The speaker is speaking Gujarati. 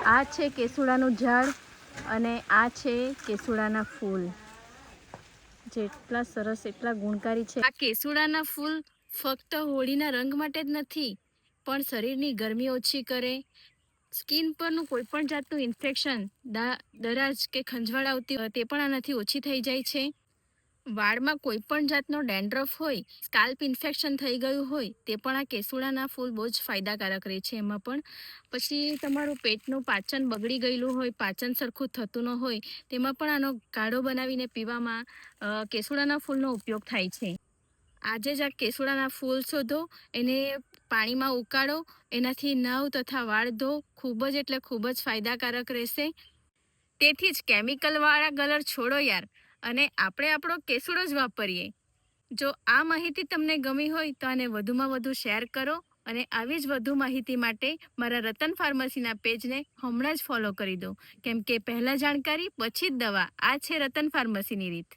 આ છે કેસુડાનું ઝાડ અને આ છે કેસુડાના ફૂલ, જેટલા સરસ એટલા ગુણકારી છે. આ કેસુડાના ફૂલ ફક્ત હોળીના રંગ માટે જ નથી, પણ શરીરની ગરમી ઓછી કરે, સ્કિન પરનું કોઈ પણ જાતનું ઇન્ફેક્શન, દરાજ કે ખંજવાળ આવતી હોય તે પણ આનાથી ઓછી થઈ જાય છે. વાળમાં કોઈ પણ જાતનો ડેન્ડ્રફ હોય, સ્કાલ્પ ઇન્ફેક્શન થઈ ગયું હોય તે પણ આ કેસુડાના ફૂલ બહુ જ ફાયદાકારક રહે છે. એમાં પણ પછી તમારું પેટનું પાચન બગડી ગયેલું હોય, પાચન સરખું થતું ન હોય, તેમાં પણ આનો કાઢો બનાવીને પીવામાં કેસુડાના ફૂલનો ઉપયોગ થાય છે. આજે જ આ કેસુડાના ફૂલ શોધો, એને પાણીમાં ઉકાળો, એનાથી નવ તથા વાળ ધો, ખૂબ જ એટલે ખૂબ જ ફાયદાકારક રહેશે. તેથી જ કેમિકલવાળા કલર છોડો યાર, અને આપણે આપણો કેસુડો જ વાપરીએ. જો આ માહિતી તમને ગમી હોય તો આને વધુમાં વધુ શેર કરો, અને આવી જ વધુ માહિતી માટે મારા રતન ફાર્મસીના પેજને હમણાં જ ફોલો કરી દો, કેમ કે પહેલાં જાણકારી પછી જ દવા. આ છે રતન ફાર્મસીની રીત.